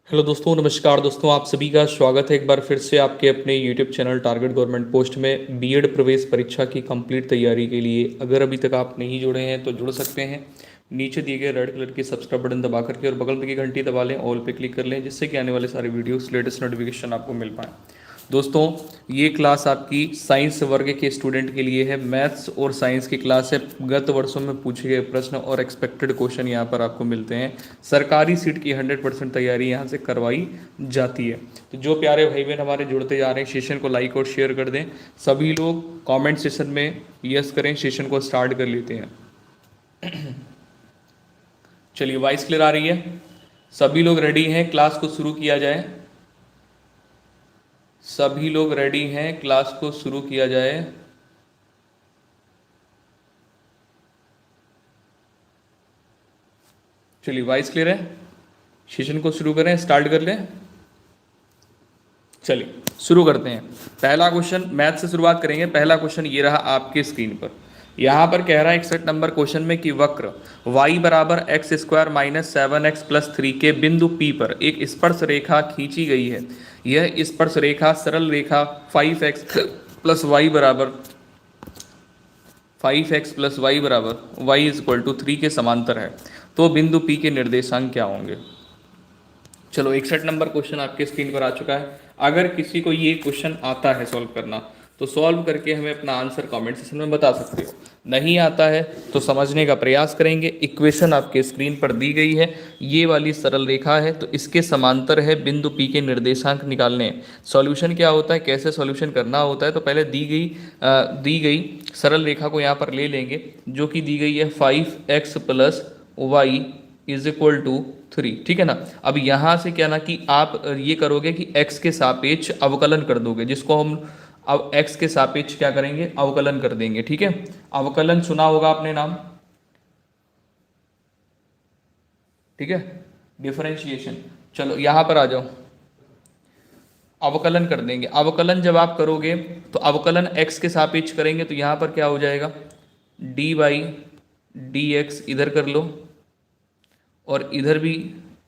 Hello दोस्तों, नमस्कार दोस्तों। आप सभी का स्वागत है एक बार फिर से आपके अपने YouTube channel target government post में बीएड प्रवेश परीक्षा की कंप्लीट तैयारी के लिए। अगर अभी तक आप नहीं जुड़े हैं तो जुड़ सकते हैं। नीचे दिए गए रेड कलर की सब्सक्राइब बटन दबा करके और बगल में की घंटी दबा लें, ऑल पे क्लिक कर लें, जिससे कि आने वाले सारे वीडियोस लेटेस्ट नोटिफिकेशन आपको मिल पाए। दोस्तों, ये क्लास आपकी साइंस वर्ग के स्टूडेंट के लिए है। मैथ्स और साइंस की क्लास है। गत वर्षों में पूछे गए प्रश्न और एक्सपेक्टेड क्वेश्चन यहाँ पर आपको मिलते हैं। सरकारी सीट की 100% तैयारी यहाँ से करवाई जाती है। तो जो प्यारे भाई बहन हमारे जुड़ते जा रहे हैं, सेशन को लाइक और शेयर कर दें। सभी लोग कमेंट सेशन में यस करें। सेशन को स्टार्ट कर लेते हैं। चलिए, वॉइस क्लियर आ रही है? सभी लोग रेडी हैं? क्लास को शुरू किया जाए। सभी लोग रेडी हैं? क्लास को शुरू किया जाए। चलिए, वॉइस क्लियर है? सेशन को शुरू करें, स्टार्ट कर लें। चलिए शुरू करते हैं। पहला क्वेश्चन मैथ से शुरुआत करेंगे। पहला क्वेश्चन ये रहा आपके स्क्रीन पर। यहाँ पर कह रहा है 61 नंबर क्वेश्चन में कि वक्र y बराबर x square minus 7x plus 3 के बिंदु P पर एक स्पर्श रेखा खींची गई है। यह स्पर्श रेखा सरल रेखा 5x प्लस वाई बराबर 5x प्लस वाई बराबर y इज इक्वल टू 3 के समांतर है। तो बिंदु P के निर्देशांक क्या होंगे? चलो, 61 नंबर क्वेश्चन आपके स्क्रीन पर आ चुका है। अगर किसी को ये क्वेश्चन आता है सॉल्व करना, तो सॉल्व करके हमें अपना आंसर कमेंट सेक्शन में बता सकते हो। नहीं आता है तो समझने का प्रयास करेंगे। इक्वेशन आपके स्क्रीन पर दी गई है। ये वाली सरल रेखा है तो इसके समांतर है बिंदु P के निर्देशांक निकालने हैं। सॉल्यूशन क्या होता है, कैसे सॉल्यूशन करना होता है, तो पहले दी गई सरल रेखा को यहाँ पर ले लेंगे, जो कि दी गई है 5x plus y is equal to 3। ठीक है ना। अब यहाँ से क्या ना कि आप ये करोगे कि x के सापेक्ष अवकलन कर दोगे, जिसको हम अब x के सापेक्ष क्या करेंगे, अवकलन कर देंगे। ठीक है। अवकलन सुना होगा आपने नाम, ठीक है, डिफरेंशिएशन। चलो यहाँ पर आ जाओ, अवकलन कर देंगे। अवकलन जब आप करोगे तो अवकलन x के सापेक्ष करेंगे तो यहाँ पर क्या हो जाएगा, dy dx इधर कर लो और इधर भी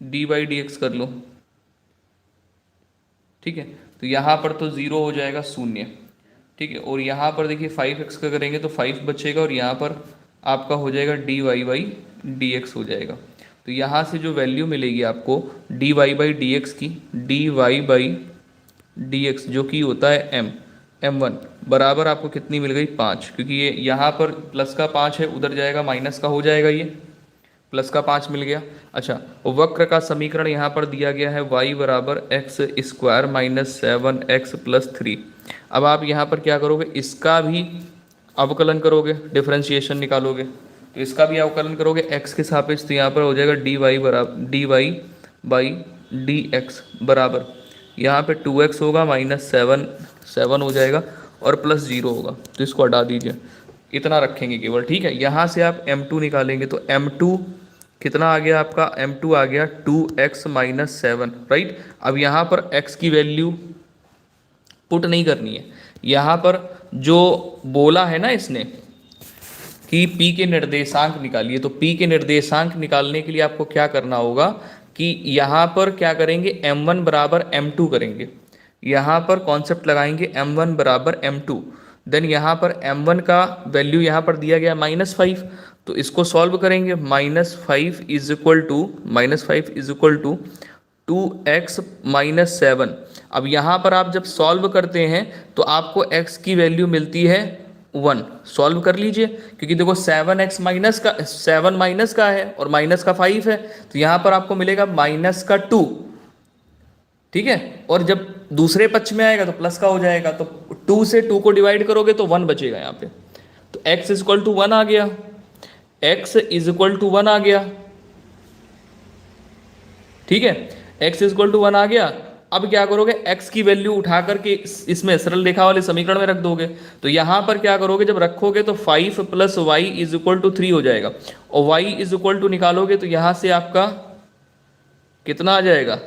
dy dx कर लो। ठीक है। तो यहाँ पर तो 0 हो जाएगा, शून्य। ठीक है। और यहाँ पर देखिए 5x का करेंगे तो 5 बचेगा और यहाँ पर आपका हो जाएगा dy बाई dx हो जाएगा। तो यहाँ से जो वैल्यू मिलेगी आपको dy बाई dx की, dy बाई dx जो कि होता है m1 बराबर आपको कितनी मिल गई, 5। क्योंकि ये यहाँ पर प्लस का 5 है, उधर जाएगा माइनस का हो जाएगा, ये प्लस का 5 मिल गया। अच्छा, वक्र का समीकरण यहाँ पर दिया गया है y बराबर x square minus 7x plus 3। अब आप यहाँ पर क्या करोगे, इसका भी अवकलन करोगे, डिफरेंशिएशन निकालोगे। तो इसका भी अवकलन करोगे x के सापेक्ष, तो यहाँ पर हो जाएगा dy बराबर dy बाई dx बराबर यहाँ पे 2x होगा माइनस 7 हो जाएगा और प्लस 0 होगा। तो इसको हटा दीजिए, इतना रखेंगे केवल। ठीक है। यहाँ से आप m2 निकालेंगे तो m2 कितना आ गया आपका, m2 आ गया 2x माइनस 7। राइट। अब यहाँ पर x की वैल्यू पुट नहीं करनी है। यहाँ पर जो बोला है ना इसने कि p के निर्देशांक निकालिए, तो p के निर्देशांक निकालने के लिए आपको क्या करना होगा कि यहाँ पर क्या करेंगे, m1 बराबर m2 करेंगे। यहाँ पर कॉन्सेप्ट लगाएंगे m1 बराबर m2। देन यहाँ पर m1 का वैल्यू यहाँ पर दिया गया -5, तो इसको सॉल्व करेंगे। -5 is equal to 2x minus 7। अब यहाँ पर आप जब सॉल्व करते हैं तो आपको x की वैल्यू मिलती है 1। सॉल्व कर लीजिए, क्योंकि देखो 7x माइनस का 7 माइनस का है और माइनस का 5 है, तो यहाँ पर आपको मिलेगा माइनस का 2। ठीक है। और जब दूसरे पक्ष में आएगा तो प्लस का हो जाएगा, तो 2 से 2 को डिवाइड करोगे तो 1 बचेगा यहाँ पे। तो x इज इक्वल टू 1 आ गया, x इज इक्वल टू 1 आ गया। ठीक है। x इज इक्वल टू 1 आ गया। अब क्या करोगे, x की वैल्यू उठा करके इसमें सरल रेखा वाले समीकरण में रख दोगे। तो यहां पर क्या करोगे, जब रखोगे तो 5 plus y is equal to 3 हो जाएगा। और y इज इक्वल टू निकालोगे तो यहां से आपका कितना आ जाएगा,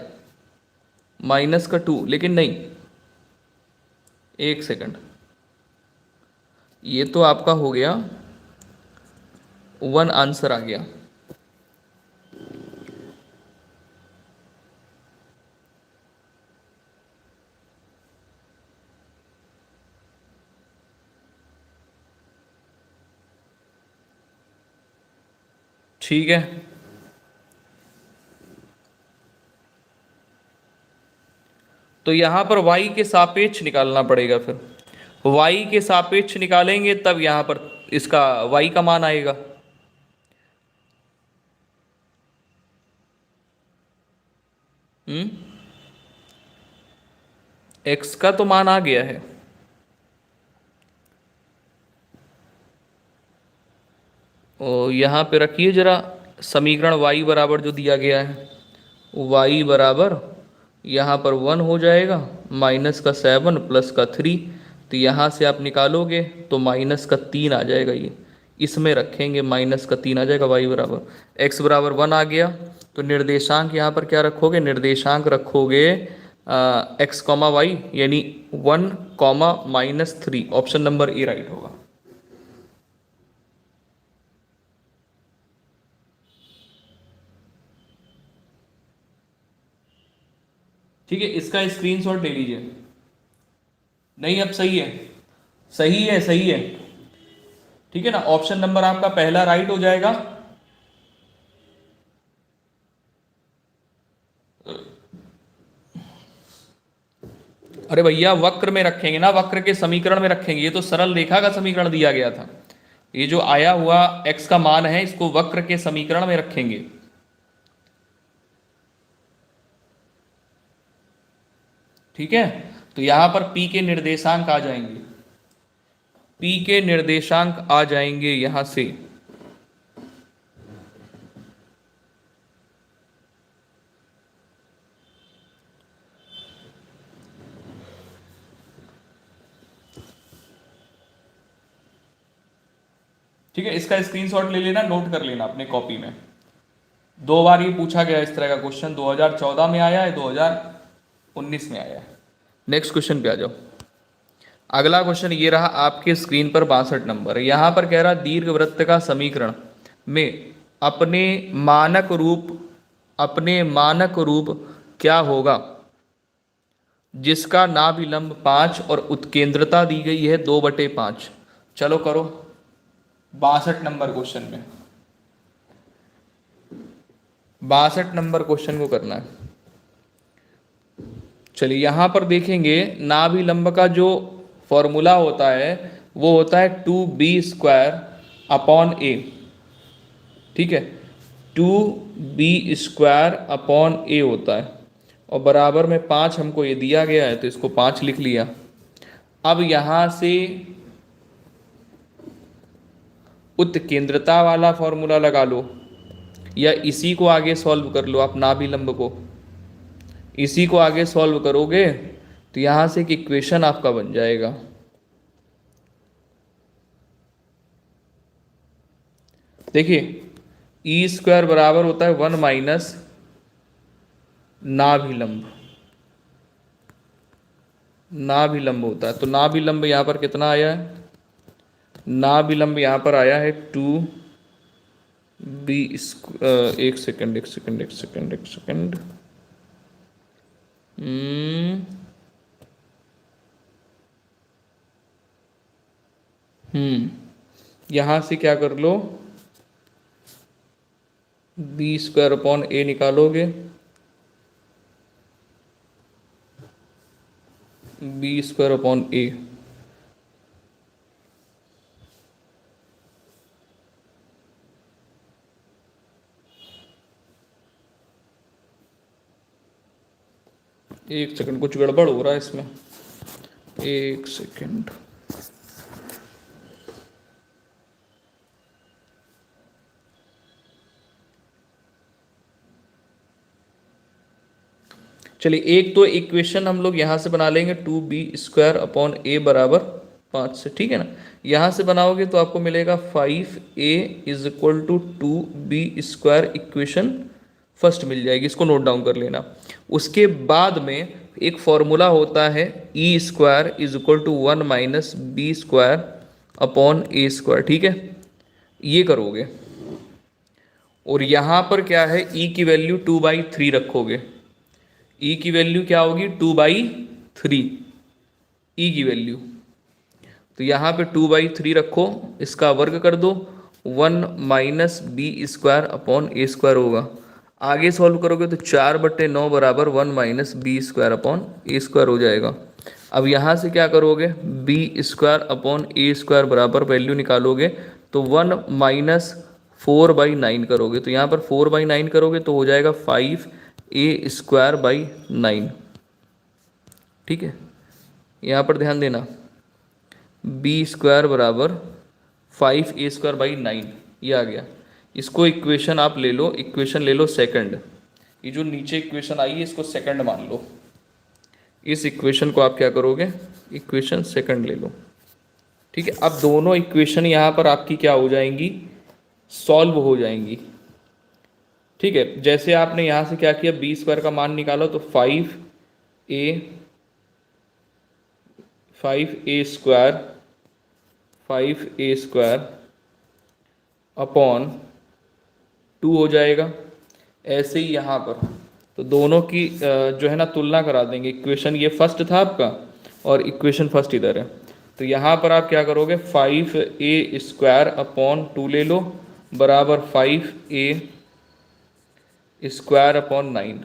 माइनस का 2। लेकिन नहीं, एक सेकंड, ये तो आपका हो गया 1 आंसर आ गया। ठीक है, तो यहां पर y के सापेक्ष निकालना पड़ेगा। फिर y के सापेक्ष निकालेंगे तब यहां पर इसका y का मान आएगा। x का तो मान आ गया है। और यहाँ पे रखिए जरा समीकरण y बराबर जो दिया गया है, y बराबर यहाँ पर 1 हो जाएगा, -7 +3, तो यहाँ से आप निकालोगे तो -3 आ जाएगा। ये इसमें रखेंगे -3 आ जाएगा, y बराबर x बराबर 1 आ गया। तो निर्देशांक यहाँ पर क्या रखोगे, निर्देशांक रखोगे x कॉमा वाई, यानी 1 comma -3। Option number A right होगा। ठीक है, इसका स्क्रीनशॉट ले लीजिए। नहीं, अब सही है, सही है, सही है। ठीक है ना, ऑप्शन नंबर आपका पहला राइट हो जाएगा। अरे भैया वक्र में रखेंगे ना, वक्र के समीकरण में रखेंगे। ये तो सरल रेखा का समीकरण दिया गया था। ये जो आया हुआ x का मान है, इसको वक्र के समीकरण में रखेंगे। ठीक है, तो यहां पर p के निर्देशांक आ जाएंगे, p के निर्देशांक आ जाएंगे यहां से। ठीक है, इसका स्क्रीनशॉट ले लेना, नोट कर लेना अपने कॉपी में। 2 बार ये पूछा गया इस तरह का क्वेश्चन, 2014 में आया है, 2019 में आया है। नेक्स्ट क्वेश्चन पे आ जाओ। अगला क्वेश्चन ये रहा आपके स्क्रीन पर, 62 नंबर। यहां पर कह रहा दीर्घवृत्त का समीकरण में अपने मानक रूप क्या होगा जिसका नाभिलंब 5 और उत्केंद्रता दी गई है 2/5। चलो करो 62 नंबर क्वेश्चन में, 62 नंबर क्वेश्चन को करना है। चलिए यहां पर देखेंगे, नाभिलंब का जो फॉर्मूला होता है वो होता है 2b² a। ठीक है, 2b² होता है, और बराबर में 5 हमको ये दिया गया है, तो इसको 5 लिख लिया। अब यहां से उत्केंद्रता वाला फॉर्मूला लगा लो, या इसी को आगे सॉल्व कर लो आप। नाभिलंब को इसी को आगे सॉल्व करोगे तो यहां से एक इक्वेशन आपका बन जाएगा। देखिए e² बराबर होता है 1 माइनस नाभिलंब होता है। तो नाभिलंब यहां पर कितना आया है, नाभिलंब यहां पर आया है 2b²। एक सेकंड। यहां से क्या कर लो, b² निकालोगे, b²। एक सेकंड, कुछ गड़बड़ हो रहा है इसमें, एक सेकंड। चलिए एक तो इक्वेशन हम लोग यहां से बना लेंगे 2b² बराबर 5 से। ठीक है ना, यहां से बनाओगे तो आपको मिलेगा 5a = 2b²। इक्वेशन फर्स्ट मिल जाएगी, इसको नोट डाउन कर लेना। उसके बाद में एक फॉर्मूला होता है e² = 1 माइनस b²/a²। ठीक है, ये करोगे, और यहां पर क्या है, e की वैल्यू 2/3 रखोगे। e की वैल्यू क्या होगी, 2/3 e की वैल्यू। तो यहां पे 2/3 रखो, इसका वर्ग कर दो, 1 - b² होगा। आगे सॉल्व करोगे तो 4/9 बराबर 1 - b² हो जाएगा। अब यहाँ से क्या करोगे, b² बराबर वैल्यू निकालोगे तो 1 - 4/9 करोगे, तो यहाँ पर 4/9 करोगे तो हो जाएगा 5a² ठीक है। यहाँ पर ध्यान देना, b² बराबर 5a² ये आ गया। इसको इक्वेशन आप ले लो, इक्वेशन ले लो सेकंड। ये जो नीचे इक्वेशन आई है इसको सेकंड मान लो। इस इक्वेशन को आप क्या करोगे, इक्वेशन सेकंड ले लो, ठीक है। अब दोनों इक्वेशन यहाँ पर आपकी क्या हो जाएंगी, सॉल्व हो जाएंगी, ठीक है। जैसे आपने यहाँ से क्या किया, b² का मान निकालो तो 5a² अपॉन 2 हो जाएगा। ऐसे ही यहाँ पर तो दोनों की जो है ना तुलना करा देंगे। इक्वेशन ये फर्स्ट था आपका और इक्वेशन फर्स्ट इधर है, तो यहाँ पर आप क्या करोगे, 5a² अपॉन 2 ले लो बराबर 5a² अपॉन 9,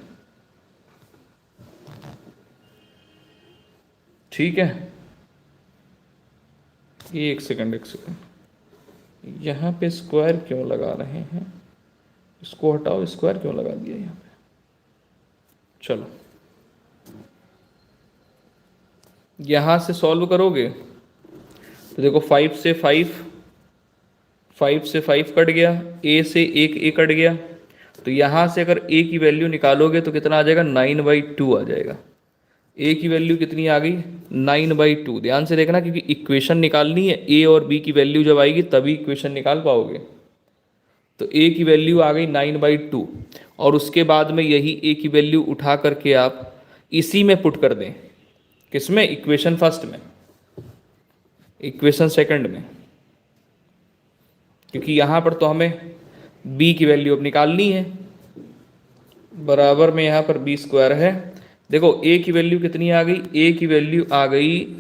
ठीक है। एक सेकंड, यहाँ पे स्क्वायर क्यों लगा रहे हैं, इसको हटाओ, स्क्वायर क्यों लगा दिया यहाँ पे। चलो यहाँ से सॉल्व करोगे तो देखो 5 से 5 कट गया, a से एक a कट गया, तो यहाँ से अगर a की वैल्यू निकालोगे तो कितना आ जाएगा, 9/2 आ जाएगा। a की वैल्यू कितनी आ गई, 9/2। ध्यान से देखना क्योंकि इक्वेशन निकालनी है, a और b की वैल्यू जब आएगी तभी इक्वेशन निकाल पाओगे। तो a की वैल्यू आ गई 9/2 और उसके बाद में यही a की वैल्यू उठा करके आप इसी में पुट कर दें, किसमें, इक्वेशन फर्स्ट में, इक्वेशन सेकंड में, क्योंकि यहाँ पर तो हमें b की वैल्यू अब निकालनी है। बराबर में यहाँ पर b² है। देखो a की वैल्यू कितनी आ गई, a की वैल्यू आ गई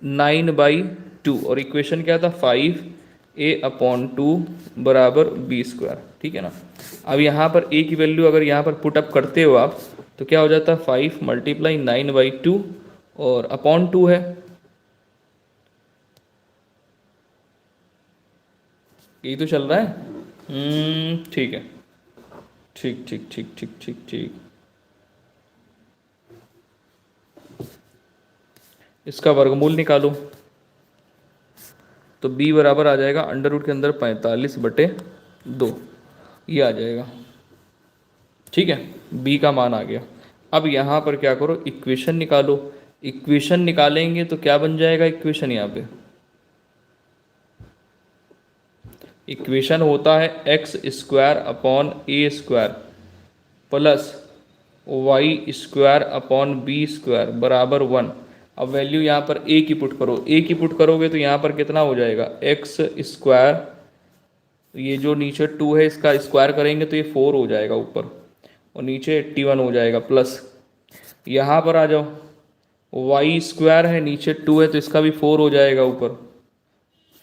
9/2 और इक्वेशन क्या था, 5a/2 बराबर b², ठीक है ना। अब यहाँ पर a की वैल्यू अगर यहाँ पर पुट अप करते हो आप तो क्या हो जाता है, 5 × 9/2 और अपॉन 2 है। यही तो चल रहा है, ठीक है, ठीक ठीक ठीक ठीक ठीक ठीक। इसका वर्गमूल निकालो तो b बराबर आ जाएगा अंडर रूट के अंदर 45/2, ये आ जाएगा, ठीक है। b का मान आ गया। अब यहाँ पर क्या करो, इक्वेशन निकालो। इक्वेशन निकालेंगे तो क्या बन जाएगा, इक्वेशन यहाँ पे इक्वेशन होता है x² upon a² plus y² upon b² बराबर 1। अब वैल्यू यहाँ पर a की पुट करो, a की पुट करोगे तो यहाँ पर कितना हो जाएगा, x², ये जो नीचे 2 है इसका स्क्वायर करेंगे तो ये 4 हो जाएगा ऊपर और नीचे 81 हो जाएगा, प्लस यहाँ पर आ जाओ, y² है, नीचे 2 है तो इसका भी 4 हो जाएगा ऊपर,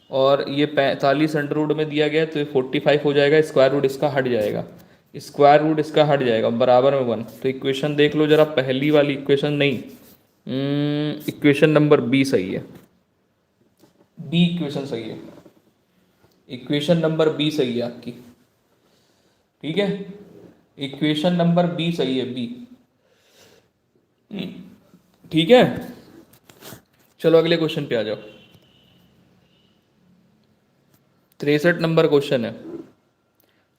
और ये 45 अंडर रूट में दिया गया है तो ये 45 हो जाएगा, स्क्वायर रूट इसका हट जाएगा, स्क्वायर रूट इसका हट जाएगा, बराबर में 1। तो इक्वेशन देख लो जरा, पहली वाली इक्वेशन नहीं, इक्वेशन नंबर बी सही है, बी इक्वेशन सही है, इक्वेशन नंबर बी सही है आपकी, ठीक है। इक्वेशन नंबर बी सही है, बी, ठीक है। चलो अगले क्वेश्चन पे आ जाओ। 63 नंबर क्वेश्चन है।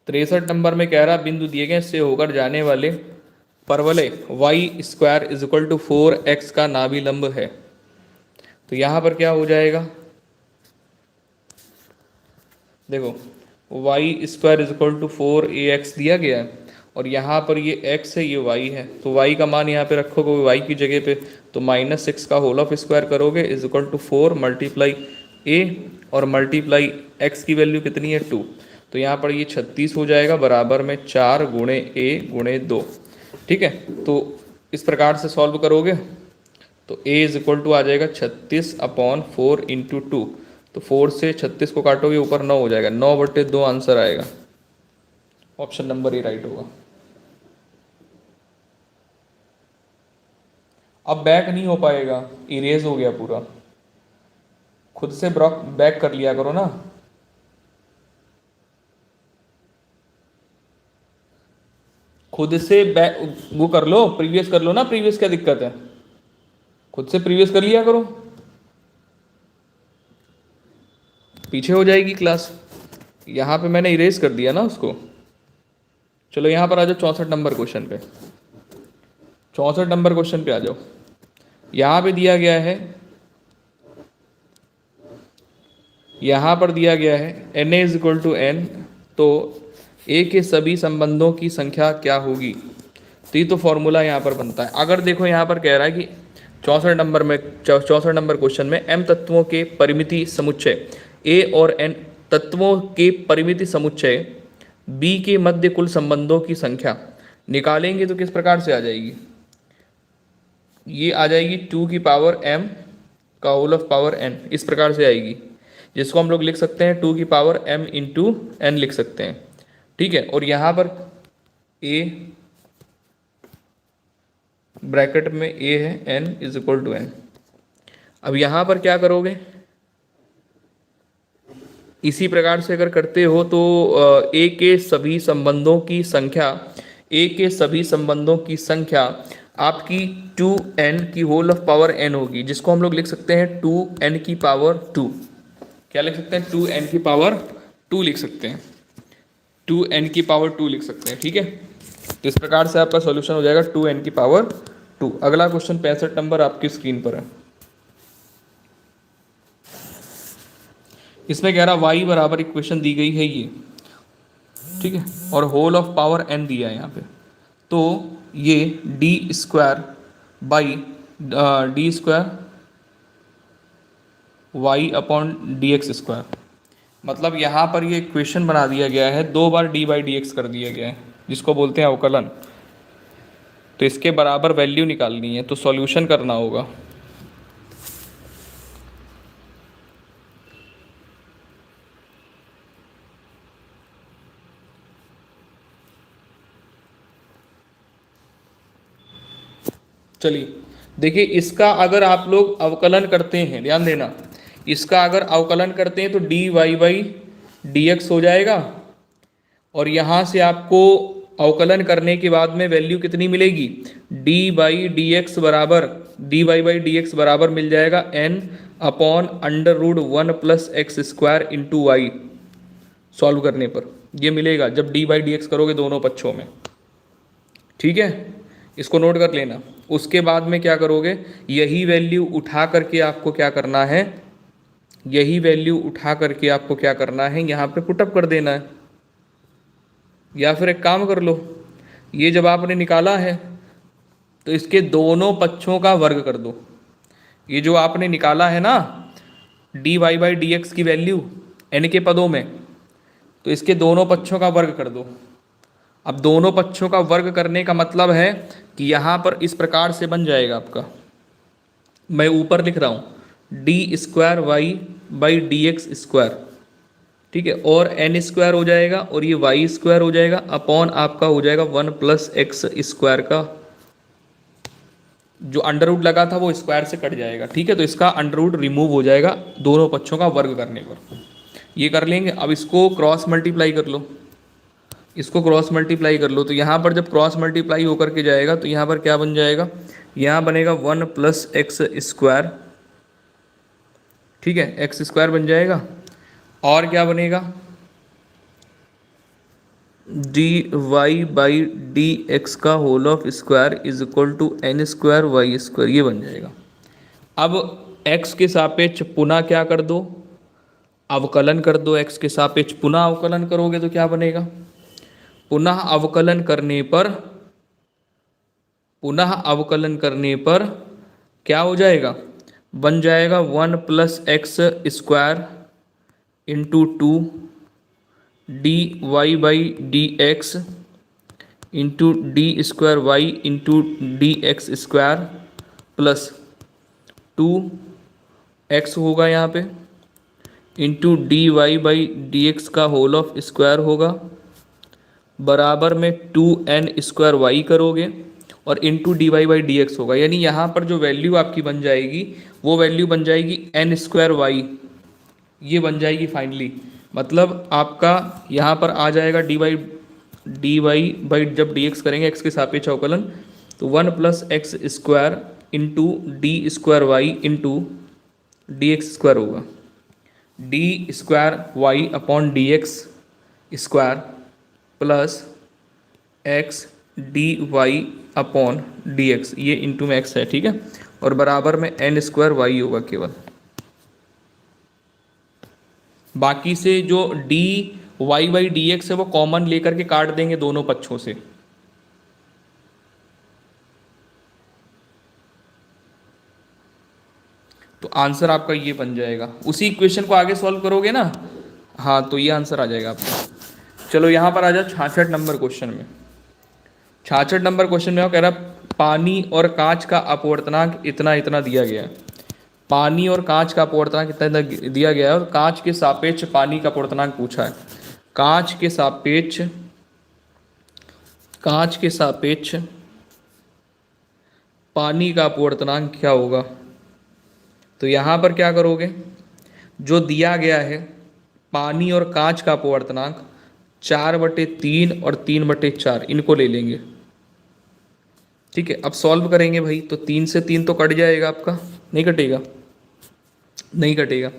63 नंबर में कह रहा, बिंदु दिए गए से होकर जाने वाले परवलय y² = 4x का नाभिलंब है। तो यहाँ पर क्या हो जाएगा, देखो y² = 4ax दिया गया है और यहाँ पर ये x है, ये y है, तो y का मान यहाँ पे रखोगे y की जगह पे, तो -6 का होल ऑफ स्क्वायर करोगे = 4 × a और मल्टीप्लाई x की वैल्यू कितनी है, 2, तो यहाँ पर ये 36 हो जाएगा, बराबर में 4 × a × 2, ठीक है। तो इस प्रकार से सॉल्व करोगे तो a = आ जाएगा 36/4 × 2, तो 4 से 36 को काटोगे ऊपर 9 हो जाएगा, 9/2 आंसर आएगा। ऑप्शन नंबर ए राइट होगा। अब बैक नहीं हो पाएगा, इरेज हो गया पूरा, खुद से बैक कर लिया करो ना। खुद से बैक वो कर लो, प्रीवियस कर लो ना, प्रीवियस क्या दिक्कत है, खुद से प्रीवियस कर लिया करो, पीछे हो जाएगी क्लास। यहाँ पे मैंने इरेज कर दिया ना उसको। चलो यहाँ पर आ जाओ 64 नंबर क्वेश्चन पे, 64 नंबर क्वेश्चन पे आ जाओ। यहाँ पे दिया गया है, यहाँ पर दिया गया है Na is equal to n, तो A के सभी संबंधों की संख्या क्या होगी। तो ये तो फॉर्मूला यहाँ पर बनता है। अगर देखो यहाँ पर कह रहा है कि 64 नंबर क्वेश्चन में m तत्वों के परिमिति समुच्चय A और n तत्वों के परिमिति समुच्चय B के मध्य कुल संबंधों की संख्या निकालेंगे तो किस प्रकार से आ जाएगी। ये आ जाएगी 2 की पावर m का होल ऑफ पावर n, इस प्रकार से आएगी, जिसको हम लोग लिख सकते हैं 2 की पावर m इंटू n लिख सकते हैं। ठीक है, और यहाँ पर a ब्रैकेट में a है, n is equal to n। अब यहाँ पर क्या करोगे, इसी प्रकार से अगर करते हो तो a के सभी संबंधों की संख्या, a के सभी संबंधों की संख्या आपकी 2n की होल ऑफ पावर n होगी, जिसको हम लोग लिख सकते हैं 2n की पावर 2। क्या लिख सकते हैं, 2n की पावर 2 लिख सकते हैं, 2n की पावर 2 लिख सकते हैं। ठीक है, तो इस प्रकार से आपका सॉल्यूशन हो जाएगा 2n की पावर 2। अगला क्वेश्चन 65 नंबर आपकी स्क्रीन पर है। इसमें कह रहा y बराबर इक्वेशन दी गई है ये, ठीक है, और होल ऑफ पावर n दिया है यहाँ पे, तो ये d square by D square y upon d x square, मतलब यहाँ पर ये इक्वेशन बना दिया गया है, 2 बार d बाई डी एक्स कर दिया गया है, जिसको बोलते हैं अवकलन। तो इसके बराबर वैल्यू निकालनी है, तो सॉल्यूशन करना होगा। चलिए देखिए, इसका अगर आप लोग अवकलन करते हैं, ध्यान देना, इसका अगर अवकलन करते हैं तो d Y by D x हो जाएगा, और यहाँ से आपको अवकलन करने के बाद में वैल्यू कितनी मिलेगी, डी बाई डी एक्स बराबर, d Y by D x बराबर मिल जाएगा n upon under root 1 plus x square into y. Solve करने पर ये मिलेगा जब डी बाई डी एक्स करोगे दोनों पक्षों में। ठीक है, इसको नोट कर लेना। उसके बाद में क्या करोगे, यही वैल्यू उठा करके आपको क्या करना है, यही वैल्यू उठा करके आपको क्या करना है, यहाँ पे पुटअप कर देना है। या फिर एक काम कर लो, ये जब आपने निकाला है तो इसके दोनों पक्षों का वर्ग कर दो। ये जो आपने निकाला है ना d Y by D x की वैल्यू n के पदों में, तो इसके दोनों पक्षों का वर्ग कर दो। अब दोनों पक्षों का वर्ग करने का मतलब है कि यहाँ पर इस प्रकार से बन जाएगा आपका, मैं ऊपर लिख रहा हूँ d square y by D x square, ठीक है, और n स्क्वायर हो जाएगा और ये वाई स्क्वायर हो जाएगा, अपॉन आपका हो जाएगा 1 प्लस एक्स स्क्वायर का जो अंडर रूट लगा था वो स्क्वायर से कट जाएगा। ठीक है, तो इसका अंडर रूट रिमूव हो जाएगा दोनों पक्षों का वर्ग करने पर। ये कर लेंगे। अब इसको क्रॉस मल्टीप्लाई कर लो, इसको क्रॉस मल्टीप्लाई कर लो, तो यहाँ पर जब क्रॉस मल्टीप्लाई होकर के जाएगा तो यहाँ पर क्या बन जाएगा, यहाँ बनेगा 1 प्लस एक्स स्क्वायर, ठीक है, एक्स स्क्वायर बन जाएगा, और क्या बनेगा D Y by D x का whole of square is equal to N square Y square, ये बन जाएगा। अब x के सापेक्ष पुनः क्या कर दो, अवकलन कर दो। x के सापेक्ष पुनः अवकलन करोगे तो क्या बनेगा, पुनः अवकलन करने पर, पुनः अवकलन करने पर क्या हो जाएगा, बन जाएगा 1 plus x square into 2 d Y by D x into d square y into d x square plus 2 x होगा यहाँ पे into d Y by D x का होल ऑफ स्क्वायर होगा, बराबर में 2n² वाई करोगे और into d Y by D x होगा। यानी यहाँ पर जो वैल्यू आपकी बन जाएगी वो वैल्यू बन जाएगी n²y, ये बन जाएगी फाइनली। मतलब आपका यहाँ पर आ जाएगा डी वाई बाई जब डी एक्स करेंगे एक्स के सापेक्ष अवकलन, तो 1+x² into d²y into d x square होगा, d²y upon d x square plus x d y upon d x, ये इंटू में एक्स है, ठीक है, और बराबर में n² होगा केवल। बाकी से जो d Y by D x है वो कॉमन लेकर के काट देंगे दोनों पक्षों से। तो आंसर आपका ये बन जाएगा। उसी इक्वेशन को आगे सॉल्व करोगे ना, हाँ, तो ये आंसर आ जाएगा आपका। चलो यहाँ पर आ जाओ 66 नंबर क्वेश्चन में। 66 नंबर क्वेश्चन में कह रहा पानी और कांच का अपवर्तनांक इतना इतना दिया गया है। पानी और कांच का अपवर्तनांक इतना दिया गया है और कांच के सापेक्ष पानी का अपवर्तनांक पूछा है। कांच के सापेक्ष पानी का अपवर्तनांक क्या होगा? तो यहाँ पर क्या करोगे, जो दिया गया है पानी और कांच का अपवर्तनांक 4/3 और 3/4 इनको ले लेंगे, ठीक है। अब सॉल्व करेंगे भाई, तो 3 से 3 तो कट जाएगा आपका, नहीं कटेगा, नहीं कटेगा,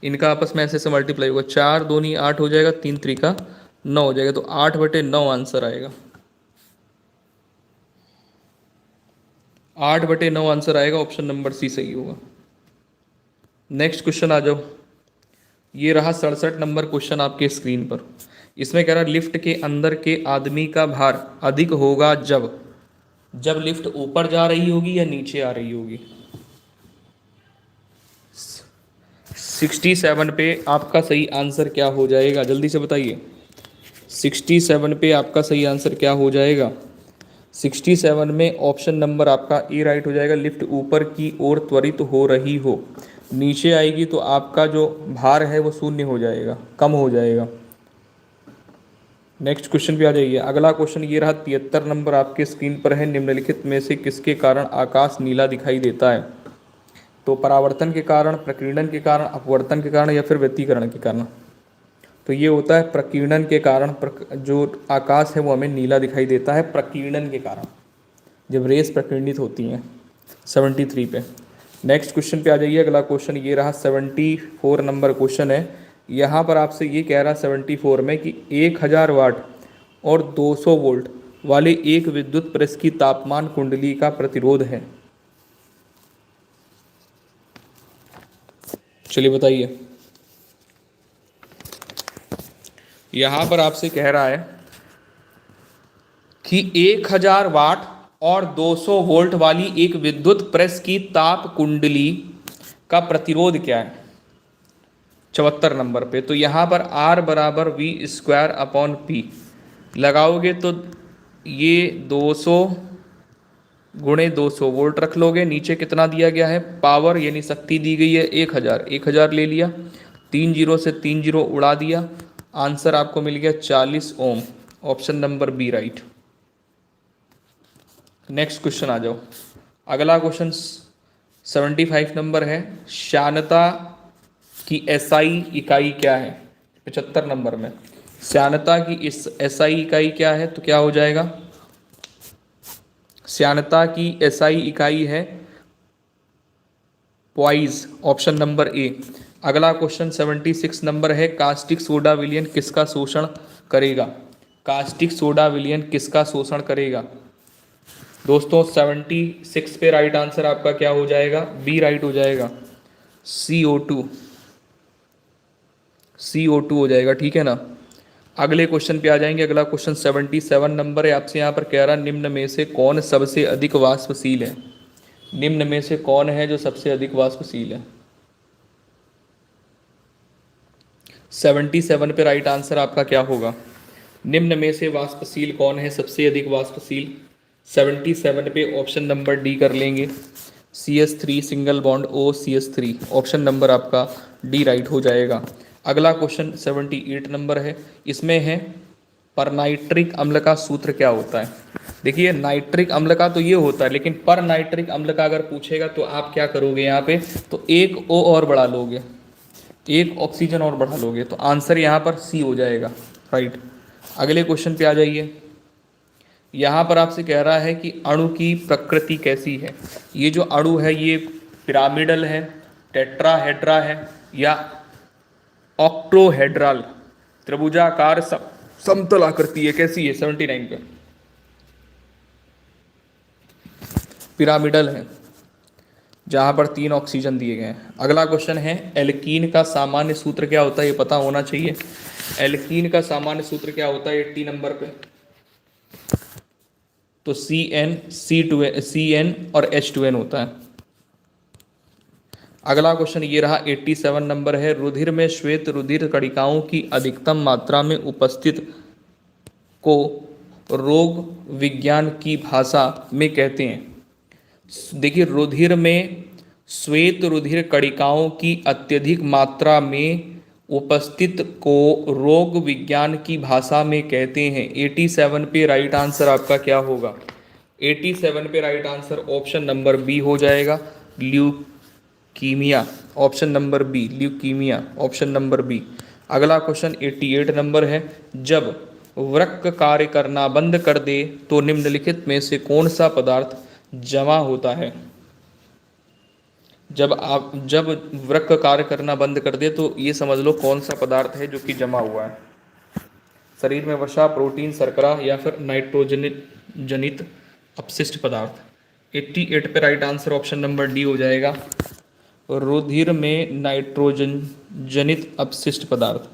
इनका आपस में ऐसे मल्टीप्लाई होगा, 4 दूनी 8 हो जाएगा, 3 त्रिका 9 हो जाएगा, तो 8/9 आंसर आएगा, 8/9 आंसर आएगा, ऑप्शन नंबर सी सही होगा। नेक्स्ट क्वेश्चन आ जाओ, ये रहा 67 नंबर क्वेश्चन आपके स्क्रीन पर। इसमें कह रहा है लिफ्ट के अंदर के आदमी का भार अधिक होगा जब लिफ्ट ऊपर जा रही होगी या नीचे आ रही होगी। 67 पे आपका सही आंसर क्या हो जाएगा, जल्दी से बताइए। 67 पे आपका सही आंसर क्या हो जाएगा? 67 में ऑप्शन नंबर आपका ए राइट हो जाएगा। लिफ्ट ऊपर की ओर त्वरित हो रही हो, नीचे आएगी तो आपका जो भार है वो शून्य हो जाएगा, कम हो जाएगा। नेक्स्ट क्वेश्चन पे आ जाइए। अगला क्वेश्चन ये रहा 73 नंबर आपके स्क्रीन पर है। निम्नलिखित में से किसके कारण आकाश नीला दिखाई देता है? तो परावर्तन के कारण, प्रकीर्णन के कारण, अपवर्तन के कारण या फिर व्यतिकरण के कारण। तो ये होता है प्रकीर्णन के कारण, जो आकाश है वो हमें नीला दिखाई देता है प्रकीर्णन के कारण, जब रेस प्रकीर्णित होती हैं। 73 पे। नेक्स्ट क्वेश्चन पे आ जाइए। अगला क्वेश्चन ये रहा 74 नंबर क्वेश्चन है। यहाँ पर आपसे ये कह रहा 74 में कि 1000 वाट और 200 वोल्ट वाले एक विद्युत प्रेस की तापमान कुंडली का प्रतिरोध है। चलिए बताइए। यहाँ पर आपसे कह रहा है कि 1000 वाट और 200 वोल्ट वाली एक विद्युत प्रेस की ताप कुंडली का प्रतिरोध क्या है? 74 नंबर पे। तो यहाँ पर R बराबर V²/P लगाओगे तो ये 200 गुणे 200 वोल्ट रख लोगे। नीचे कितना दिया गया है? पावर यानी शक्ति दी गई है 1000, 1000 ले लिया, 3 जीरो से 3 जीरो उड़ा दिया, आंसर आपको मिल गया 40 ohm. Option number B right. Next question आ जाओ। अगला क्वेश्चन 75 नंबर है। श्यानता की एसआई इकाई क्या है? 75 नंबर में श्यानता की इस एसआई इकाई क्या है? तो क्या हो जाएगा? श्यानता की एसआई इकाई है पॉइज, ऑप्शन नंबर ए। अगला क्वेश्चन 76 नंबर है। कास्टिक सोडा विलयन किसका शोषण करेगा? कास्टिक सोडा विलयन किसका शोषण करेगा? दोस्तों 76 पे राइट आंसर आपका क्या हो जाएगा? बी राइट हो जाएगा, CO2 हो जाएगा, ठीक है ना। अगले क्वेश्चन पे आ जाएंगे। अगला क्वेश्चन 77 नंबर है। आपसे यहाँ पर कह रहा निम्न में से कौन सबसे अधिक वाष्पशील है? निम्न में से कौन है जो सबसे अधिक वाष्पशील है? 77 पे राइट आंसर आपका क्या होगा? निम्न में से वाष्पशील कौन है, सबसे अधिक वाष्पशील? 77 पे ऑप्शन नंबर डी कर लेंगे। CH3 single bond O CH3, option number आपका डी राइट हो जाएगा। अगला क्वेश्चन 78 नंबर है, इसमें है पर नाइट्रिक अम्ल का सूत्र क्या होता है। देखिए नाइट्रिक अम्ल का तो ये होता है, लेकिन पर नाइट्रिक अम्ल का अगर पूछेगा तो आप क्या करोगे यहाँ पे, तो एक O और बढ़ा लोगे, एक ऑक्सीजन और बढ़ा लोगे, तो आंसर यहाँ पर सी हो जाएगा, राइट। अगले क्वेश्चन पे आ जाइए। यहाँ पर आपसे कह रहा है कि अणु की प्रकृति कैसी है। ये जो अणु है ये पिरामिडल है, टेट्राहेड्रा है या ऑक्टोहेड्रल, त्रिभुजाकार समतल आकृति है, कैसी है। 79 पे पिरामिडल है जहाँ पर 3 ऑक्सीजन दिए गए हैं। अगला क्वेश्चन है एल्कीन का सामान्य सूत्र क्या होता है, ये पता होना चाहिए। एल्कीन का सामान्य सूत्र क्या होता है 80 नंबर पे, तो CN और H2N होता है। अगला क्वेश्चन ये रहा 87 नंबर है, रुधिर में श्वेत रुधिर कणिकाओं की अधिकतम मात्रा में उपस्थित को रोग विज्ञान की भाषा में कहते हैं। देखिए रुधिर में श्वेत रुधिर कणिकाओं की अत्यधिक मात्रा में उपस्थित को रोग विज्ञान की भाषा में कहते हैं। 87 पे राइट आंसर आपका क्या होगा, 87 पे right answer option number B हो जाएगा, leukemia. Option number B leukemia, option number B. अगला क्वेश्चन 88 नंबर है, जब वृक्क कार्य करना बंद कर दे तो निम्नलिखित में से कौन सा पदार्थ जमा होता है। जब वृक्क कार्य करना बंद कर दे तो ये समझ लो कौन सा पदार्थ है जो कि जमा हुआ है शरीर में, वसा, प्रोटीन, शर्करा या फिर नाइट्रोजन जनित अपशिष्ट पदार्थ। 88 पे right answer option number D हो जाएगा, रुधिर में नाइट्रोजन जनित अपशिष्ट पदार्थ।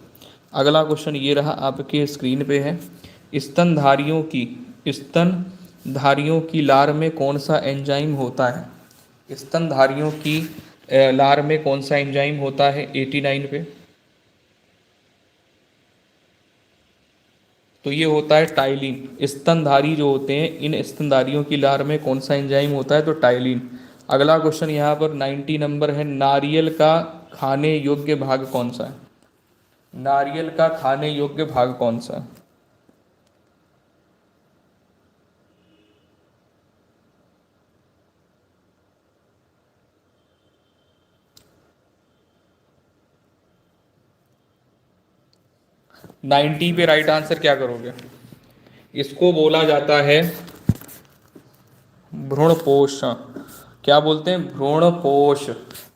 अगला क्वेश्चन ये रहा आपके स्क्रीन पे है, स्तनधारियों की लार में कौन सा एंजाइम होता है। स्तनधारियों की लार में कौन सा एंजाइम होता है 89 पे, तो ये होता है टाइलिन। स्तनधारी जो होते हैं इन स्तनधारियों की लार में कौन सा एंजाइम होता है, तो टाइलिन। अगला क्वेश्चन यहाँ पर 90 नंबर है, नारियल का खाने योग्य भाग कौन सा है। नारियल का खाने योग्य भाग कौन सा है। नाइन्टी पे राइट आंसर क्या करोगे, इसको बोला जाता है भ्रूणपोष। क्या बोलते हैं, भ्रूणपोष।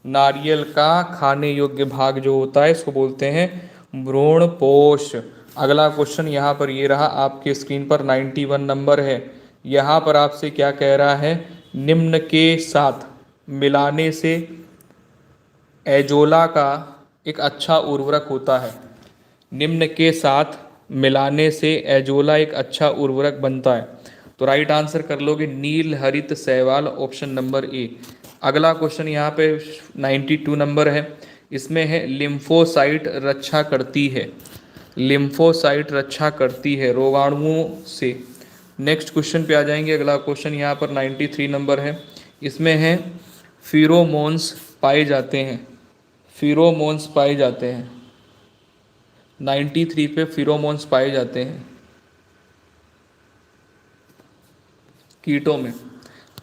नारियल का खाने योग्य भाग जो होता है इसको बोलते हैं भ्रूणपोष। अगला क्वेश्चन यहाँ पर ये रहा आपके स्क्रीन पर 91 नंबर है, यहाँ पर आपसे क्या कह रहा है, निम्न के साथ मिलाने से एजोला का एक अच्छा उर्वरक होता है। निम्न के साथ मिलाने से एजोला एक अच्छा उर्वरक बनता है, तो राइट आंसर कर लोगे नील हरित शैवाल, ऑप्शन नंबर ए। अगला क्वेश्चन यहाँ पे 92 नंबर है, इसमें है लिम्फोसाइट रक्षा करती है, लिम्फोसाइट रक्षा करती है रोगाणुओं से। नेक्स्ट क्वेश्चन पे आ जाएंगे। अगला क्वेश्चन यहाँ पर 93 नंबर है, इसमें है फिरोमोन्स पाए जाते हैं, फिरोमोन्स पाए जाते हैं। 93 पे फिरोमोन्स पाए जाते हैं कीटों में।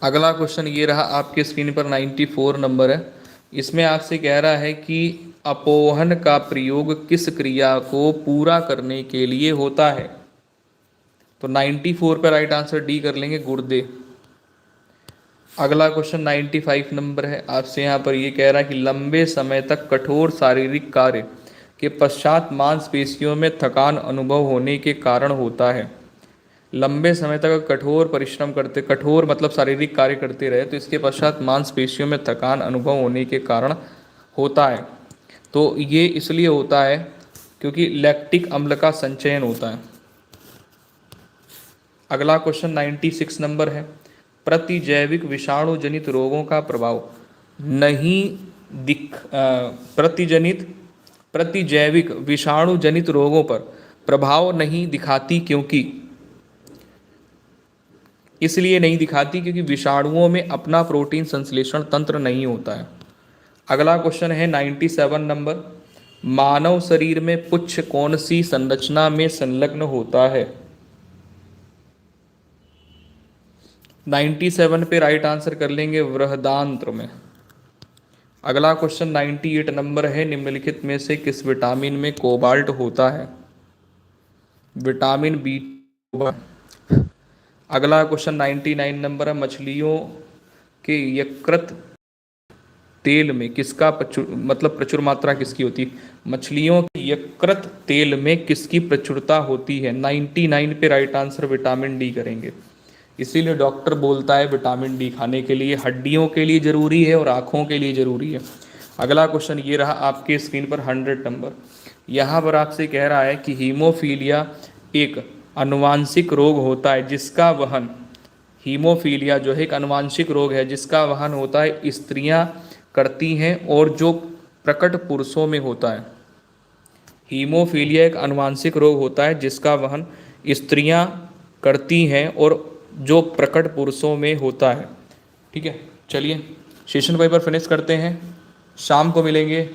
अगला क्वेश्चन ये रहा आपके स्क्रीन पर 94 नंबर है, इसमें आपसे कह रहा है कि अपोहन का प्रयोग किस क्रिया को पूरा करने के लिए होता है, तो 94 पर राइट आंसर डी कर लेंगे, गुर्दे। अगला क्वेश्चन 95 नंबर है, आपसे यहाँ पर ये कह रहा है कि लंबे समय तक कठोर शारीरिक कार्य के पश्चात मांसपेशियों में थकान अनुभव होने के कारण होता है। लंबे समय तक कठोर परिश्रम करते, कठोर मतलब शारीरिक कार्य करते रहे तो इसके पश्चात मांसपेशियों में थकान अनुभव होने के कारण होता है, तो ये इसलिए होता है क्योंकि लैक्टिक अम्ल का संचयन होता है। अगला क्वेश्चन 96 नंबर है, प्रतिजैविक विषाणु जनित रोगों का प्रभाव नहीं प्रतिजैविक विषाणु जनित रोगों पर प्रभाव नहीं दिखाती क्योंकि इसलिए नहीं दिखाती क्योंकि विषाणुओं में अपना प्रोटीन संश्लेषण तंत्र नहीं होता है। अगला क्वेश्चन है 97 नंबर, मानव शरीर में पुच्छ कौन सी संरचना में संलग्न होता है? 97 पे राइट आंसर कर लेंगे बृहदांत्र में। अगला क्वेश्चन 98 नंबर है, निम्नलिखित में से किस विटामिन में कोबाल्ट होता है? Vitamin B. अगला क्वेश्चन 99 नंबर है, मछलियों के यकृत तेल में किसका प्रचुर मात्रा किसकी होती है? मछलियों के यकृत तेल में किसकी प्रचुरता होती है? 99 पे राइट आंसर विटामिन डी करेंगे। इसीलिए डॉक्टर बोलता है विटामिन डी खाने के लिए, हड्डियों के लिए ज़रूरी है और आँखों के लिए ज़रूरी है। अगला क्वेश्चन ये रहा आपके स्क्रीन पर 100 नंबर। यहाँ पर आपसे कह रहा है कि हीमोफीलिया एक आनुवांशिक रोग होता है जिसका वहन, हीमोफीलिया जो है एक आनुवांशिक रोग है जिसका वहन होता है स्त्रियां करती हैं और जो प्रकट पुरुषों में होता है। हीमोफीलिया एक आनुवांशिक रोग होता है जिसका वहन स्त्रियां करती हैं और जो प्रकट पुरुषों में होता है। ठीक है, चलिए सेशन पेपर फिनिश करते हैं, शाम को मिलेंगे।